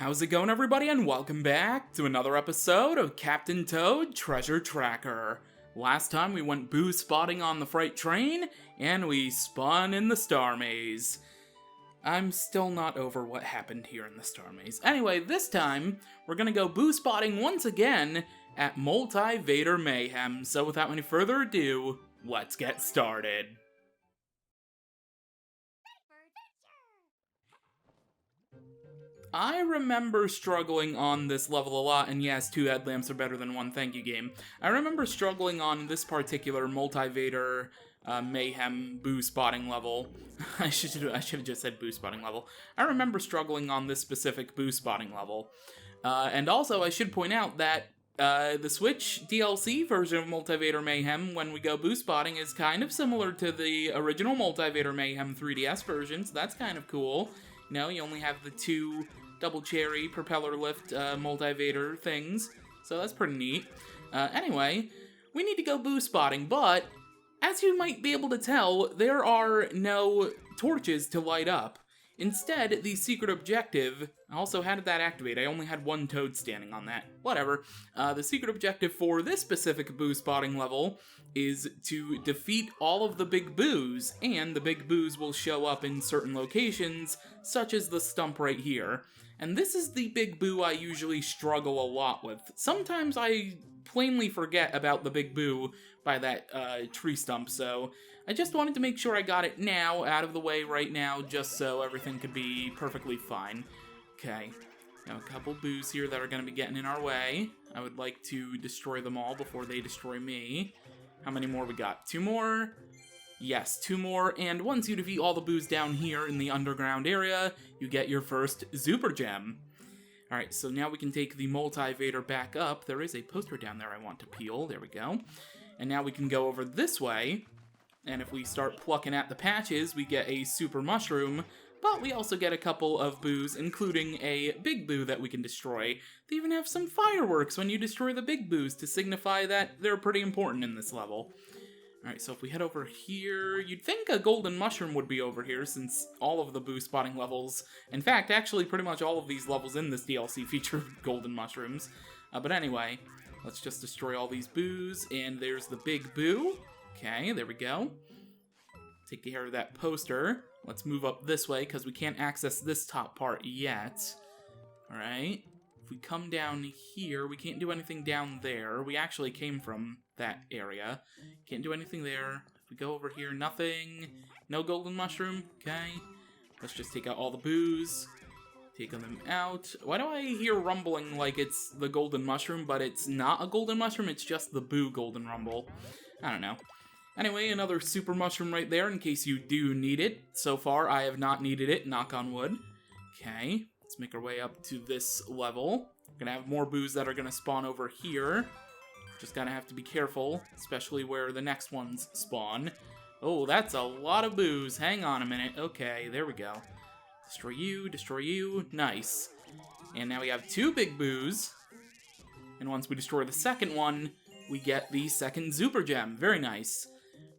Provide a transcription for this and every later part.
How's it going, everybody, and welcome back to another episode of Captain Toad Treasure Tracker. Last time we went boo spotting on the freight train, and we spun in the star maze. I'm still not over what happened here in the star maze. Anyway, this time, we're gonna go boo spotting once again at Multi-Vator Mayhem. So without any further ado, let's get started. I remember struggling on this level a lot, and yes, 2 headlamps are better than 1, thank you, game. I remember struggling on this particular Multi-Vator Mayhem boo spotting level. I should have just said boo spotting level. I remember struggling on this specific boo spotting level. And also, I should point out that the Switch DLC version of Multi-Vator Mayhem, when we go boo spotting, is kind of similar to the original Multi-Vator Mayhem 3DS version, so that's kind of cool. You know, you only have the 2 double cherry propeller lift Multi-Vator things, so that's pretty neat. Anyway, we need to go boo spotting, but as you might be able to tell, there are no torches to light up. Instead, the secret objective, also how did that activate? I only had 1 toad standing on that. Whatever. The secret objective for this specific boo spotting level is to defeat all of the big boos, and the big boos will show up in certain locations, such as the stump right here. And this is the big boo I usually struggle a lot with. Sometimes I plainly forget about the big boo by that tree stump, so I just wanted to make sure I got it now, out of the way right now, just so everything could be perfectly fine. Okay, got a couple boos here that are going to be getting in our way. I would like to destroy them all before they destroy me. How many more we got? 2 more? Yes, 2 more, and once you defeat all the boos down here in the underground area, you get your first Super Gem. Alright, so now we can take the Multi-Vator back up. There is a poster down there I want to peel. There we go. And now we can go over this way, and if we start plucking at the patches, we get a Super Mushroom, but we also get a couple of boos, including a big boo that we can destroy. They even have some fireworks when you destroy the big boos to signify that they're pretty important in this level. Alright, so if we head over here, you'd think a golden mushroom would be over here, since all of the boo spotting levels, in fact, actually pretty much all of these levels in this DLC feature golden mushrooms. But anyway, let's just destroy all these boos, and there's the big boo. Okay, there we go. Take care of that poster. Let's move up this way, because we can't access this top part yet. Alright, if we come down here, we can't do anything down there. We actually came from that area. Can't do anything there. If we go over here, nothing. No golden mushroom. Okay. Let's just take out all the boos. Take them out. Why do I hear rumbling like it's the golden mushroom, but it's not a golden mushroom, it's just the boo golden rumble? I don't know. Anyway, another super mushroom right there in case you do need it. So far, I have not needed it, knock on wood. Okay, let's make our way up to this level. We're gonna have more boos that are gonna spawn over here. Just gotta have to be careful, especially where the next ones spawn. Oh, that's a lot of boos. Hang on a minute. Okay, there we go. Destroy you, nice. And now we have 2 big boos. And once we destroy the second one, we get the second Super Gem. Very nice.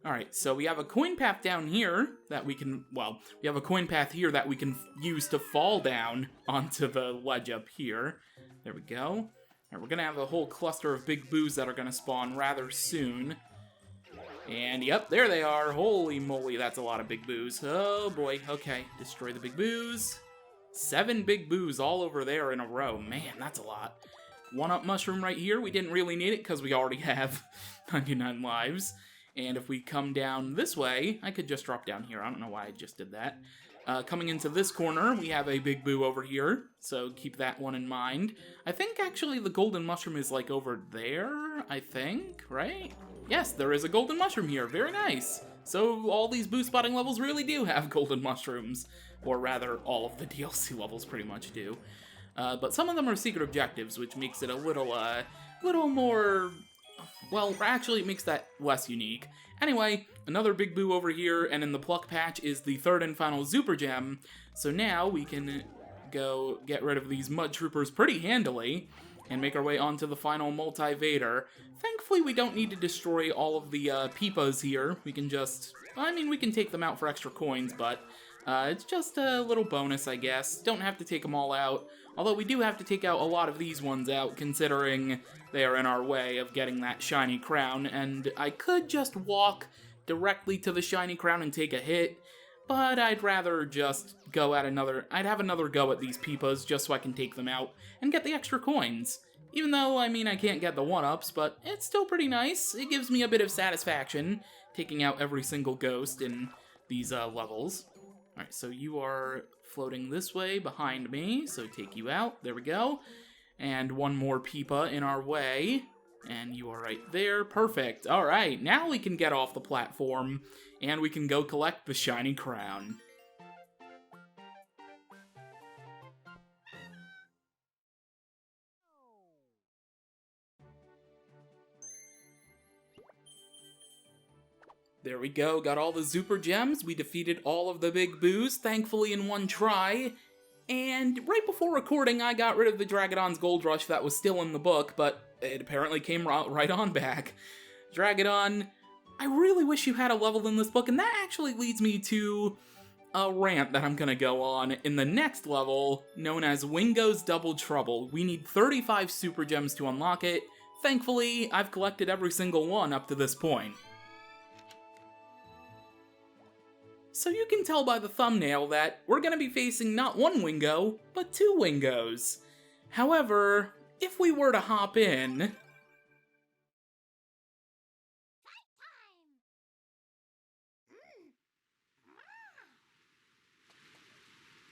Alright, so we have a coin path down here that we can, well, we have a coin path here that we can use to fall down onto the ledge up here. There we go. Alright, we're gonna have a whole cluster of big boos that are gonna spawn rather soon. And yep, there they are. Holy moly, that's a lot of big boos. Oh boy, okay. Destroy the big boos. 7 big boos all over there in a row. Man, that's a lot. 1-up mushroom right here. We didn't really need it because we already have 99 lives. And if we come down this way, I could just drop down here. I don't know why I just did that. Coming into this corner, we have a big boo over here, so keep that one in mind. I think actually the golden mushroom is like over there, I think, right? Yes, there is a golden mushroom here. Very nice. So all these boo spotting levels really do have golden mushrooms, or rather, all of the DLC levels pretty much do. But some of them are secret objectives, which makes it a little more, well, actually it makes that less unique. Anyway, another big boo over here, and in the pluck patch is the 3rd and final Super Gem. So now we can go get rid of these mud troopers pretty handily, and make our way onto the final Multi-Vator. Thankfully, we don't need to destroy all of the Peepas here. We can just, I mean, we can take them out for extra coins, but It's just a little bonus, I guess. Don't have to take them all out. Although we do have to take out a lot of these ones out, considering they are in our way of getting that shiny crown. And I could just walk directly to the shiny crown and take a hit, but I'd rather just go at I'd have another go at these Peepas just so I can take them out and get the extra coins. Even though, I mean, I can't get the 1-ups, but it's still pretty nice. It gives me a bit of satisfaction, taking out every single ghost in these levels. Alright, so you are floating this way behind me, so take you out. There we go. And one more Peepa in our way. And you are right there. Perfect. Alright, now we can get off the platform, and we can go collect the shiny crown. There we go, got all the Super Gems, we defeated all of the big boos, thankfully in one try, and right before recording I got rid of the Dragodon's Gold Rush that was still in the book, but it apparently came right on back. Dragodon, I really wish you had a level in this book, and that actually leads me to a rant that I'm gonna go on in the next level, known as Wingo's Double Trouble. We need 35 Super Gems to unlock it. Thankfully, I've collected every single one up to this point. So you can tell by the thumbnail that we're going to be facing not one Wingo, but 2 Wingos. However, if we were to hop in...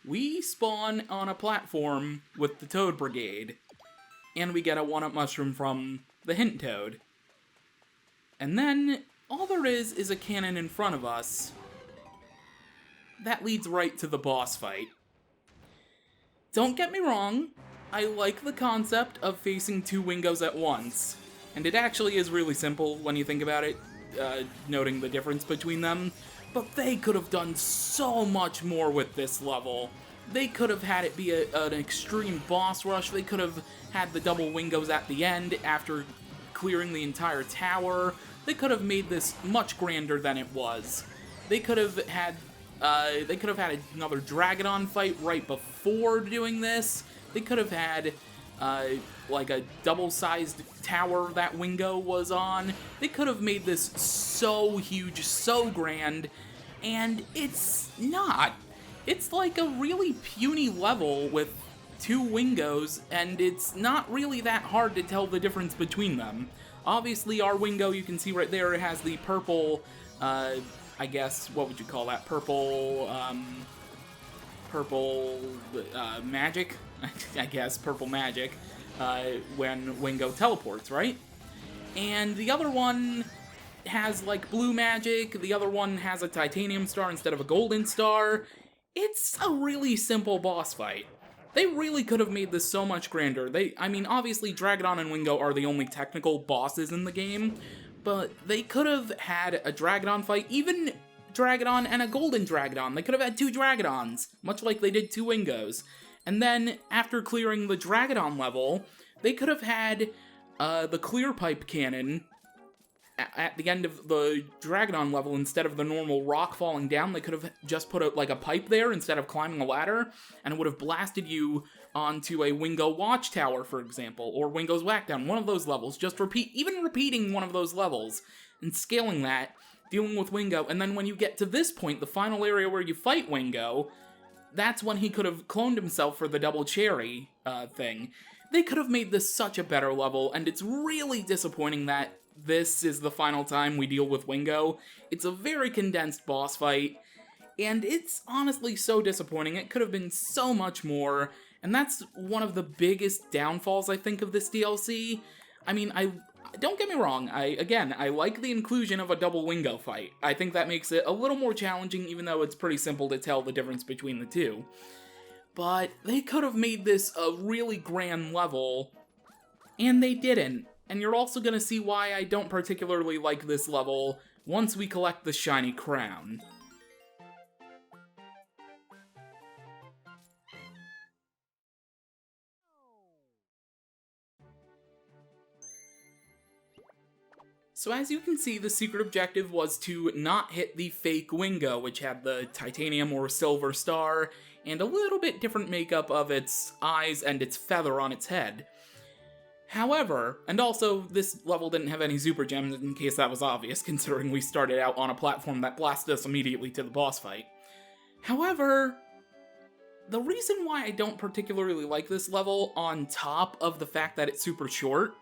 we spawn on a platform with the Toad Brigade, and we get a 1-up mushroom from the Hint Toad. And then, all there is a cannon in front of us. That leads right to the boss fight. Don't get me wrong, I like the concept of facing 2 Wingos at once, and it actually is really simple when you think about it, noting the difference between them, but they could have done so much more with this level. They could have had it be an extreme boss rush, they could have had the double Wingos at the end after clearing the entire tower, they could have made this much grander than it was. They could have had another Dragodon fight right before doing this. They could have had, like a double-sized tower that Wingo was on. They could have made this so huge, so grand, and it's not. It's like a really puny level with 2 Wingos, and it's not really that hard to tell the difference between them. Obviously, our Wingo, you can see right there, it has the purple, I guess, what would you call that? Purple magic? I guess, purple magic, when Wingo teleports, right? And the other one has, like, blue magic, the other one has a titanium star instead of a golden star. It's a really simple boss fight. They really could have made this so much grander. I mean, obviously, Dragodon and Wingo are the only technical bosses in the game, but they could have had a Dragodon fight, even Dragodon and a Golden Dragodon. They could have had 2 Dragodons, much like they did 2 Wingos. And then, after clearing the Dragodon level, they could have had the Clear Pipe Cannon at the end of the Dragodon level. Instead of the normal rock falling down, they could have just put a pipe there instead of climbing a ladder, and it would have blasted you onto a Wingo Watchtower, for example, or Wingo's Whackdown, one of those levels. Just repeating one of those levels, and scaling that, dealing with Wingo, and then when you get to this point, the final area where you fight Wingo, that's when he could have cloned himself for the double cherry thing. They could have made this such a better level, and it's really disappointing that this is the final time we deal with Wingo. It's a very condensed boss fight, and it's honestly so disappointing. It could have been so much more, and that's one of the biggest downfalls, I think, of this DLC. I mean, don't get me wrong, I like the inclusion of a double Wingo fight. I think that makes it a little more challenging, even though it's pretty simple to tell the difference between the two. But they could have made this a really grand level, and they didn't. And you're also going to see why I don't particularly like this level once we collect the shiny crown. So as you can see, the secret objective was to not hit the fake Wingo, which had the titanium or silver star, and a little bit different makeup of its eyes and its feather on its head. However, and also, this level didn't have any super gems in case that was obvious, considering we started out on a platform that blasted us immediately to the boss fight. However, the reason why I don't particularly like this level, on top of the fact that it's super short,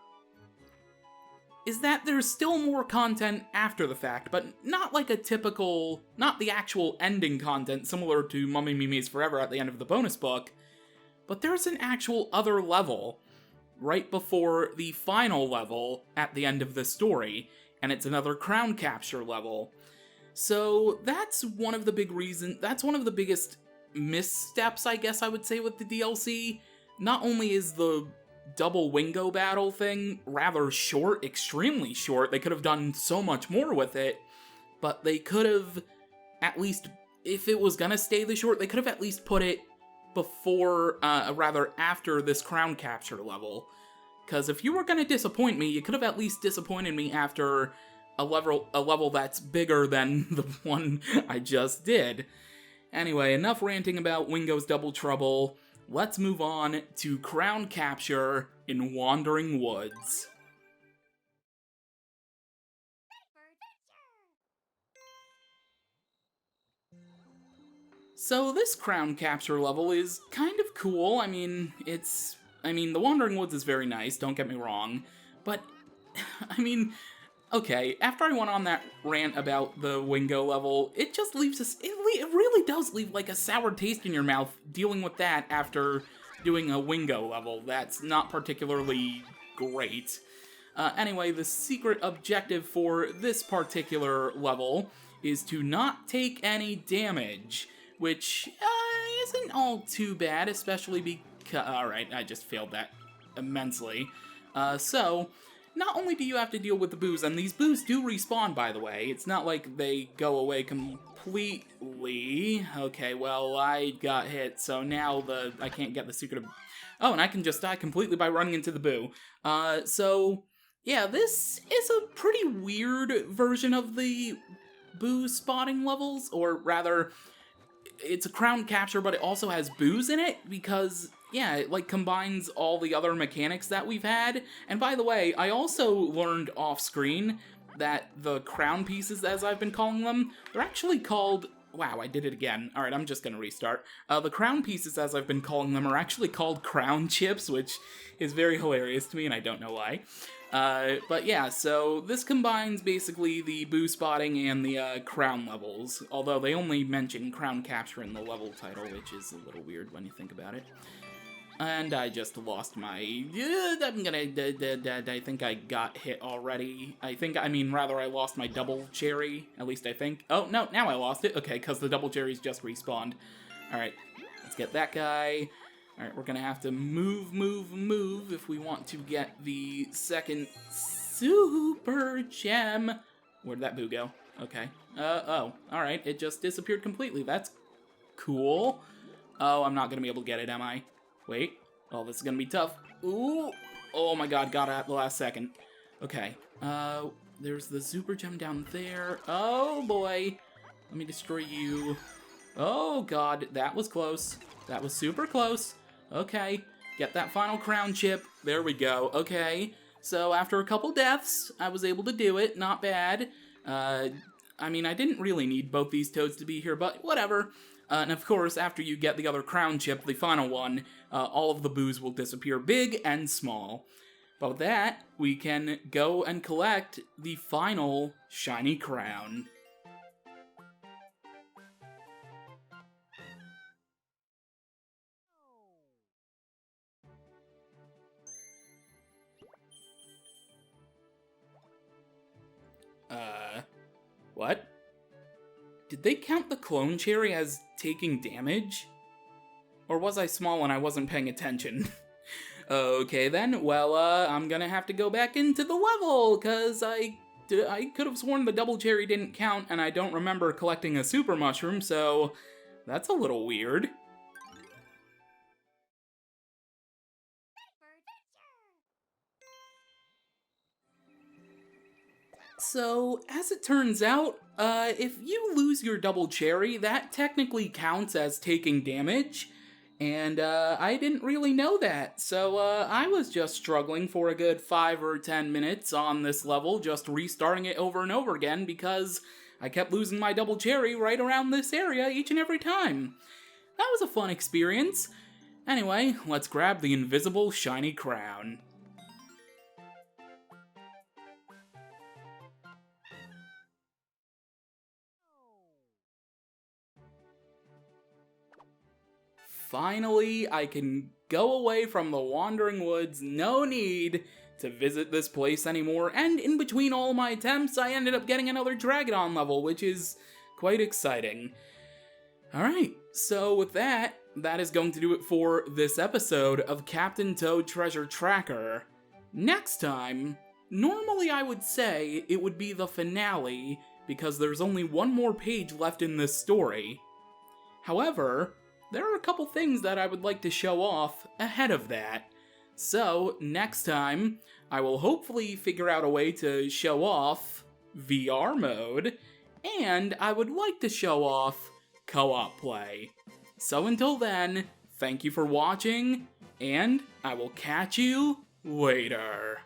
is that there's still more content after the fact, but not like a typical, not the actual ending content similar to Mummy Me Maze Forever at the end of the bonus book, but there's an actual other level right before the final level at the end of the story, and it's another crown capture level. So that's one of the biggest missteps, I guess I would say, with the DLC. Not only is the double Wingo battle thing rather short, extremely short, they could have done so much more with it, but they could have at least, if it was gonna stay this short, they could have at least put it before, rather after this crown capture level. Because if you were gonna disappoint me, you could have at least disappointed me after a level that's bigger than the one I just did. Anyway, enough ranting about Wingo's Double Trouble. Let's move on to crown capture in Wandering Woods. So this crown capture level is kind of cool. I mean, the Wandering Woods is very nice, don't get me wrong, but, okay, after I went on that rant about the Wingo level, it just leaves us, it really does leave like a sour taste in your mouth dealing with that after doing a Wingo level. That's not particularly great. Anyway, the secret objective for this particular level is to not take any damage, which isn't all too bad, especially because... Alright, I just failed that immensely. So, not only do you have to deal with the boos, and these boos do respawn, by the way. It's not like they go away completely. Okay, well, I got hit, so now I can't get the secret of... Oh, and I can just die completely by running into the boo. So, yeah, this is a pretty weird version of the boo spotting levels, or rather, it's a crown capture, but it also has boos in it, because, yeah, it, like, combines all the other mechanics that we've had. And by the way, I also learned off-screen that the crown pieces, as I've been calling them, they're actually called... Wow, I did it again. Alright, I'm just gonna restart. The crown pieces, as I've been calling them, are actually called crown chips, which is very hilarious to me, and I don't know why. But yeah, so this combines basically the boo spotting and the crown levels, although they only mention crown capture in the level title, which is a little weird when you think about it. And I just lost my... I think I got hit already. I lost my double cherry, at least I think. Oh, no, now I lost it. Okay, because the double cherries just respawned. Alright, let's get that guy. Alright, we're gonna have to move if we want to get the second super gem. Where'd that boo go? Okay. Oh, alright, it just disappeared completely. That's cool. Oh, I'm not gonna be able to get it, am I? Wait. Oh, this is gonna be tough. Ooh! Oh my god, got it at the last second. Okay. There's the super gem down there. Oh boy. Let me destroy you. Oh god, that was close. That was super close. Okay. Get that final crown chip. There we go. Okay. So after a couple deaths, I was able to do it. Not bad. I didn't really need both these toads to be here, but whatever. And of course, after you get the other crown chip, the final one, all of the boos will disappear, big and small. But with that, we can go and collect the final shiny crown. What? Did they count the clone cherry as taking damage? Or was I small and I wasn't paying attention? Okay then, well, I'm gonna have to go back into the level, cause I could have sworn the double cherry didn't count, and I don't remember collecting a super mushroom, so that's a little weird. So, as it turns out, if you lose your double cherry, that technically counts as taking damage, and I didn't really know that, so I was just struggling for a good 5 or 10 minutes on this level, just restarting it over and over again because I kept losing my double cherry right around this area each and every time. That was a fun experience. Anyway, let's grab the invisible shiny crown. Finally, I can go away from the Wandering Woods, no need to visit this place anymore, and in between all my attempts, I ended up getting another Dragonon level, which is quite exciting. Alright, so with that is going to do it for this episode of Captain Toad Treasure Tracker. Next time, normally I would say it would be the finale, because there's only one more page left in this story. However, there are a couple things that I would like to show off ahead of that. So, next time, I will hopefully figure out a way to show off VR mode, and I would like to show off co-op play. So until then, thank you for watching, and I will catch you later.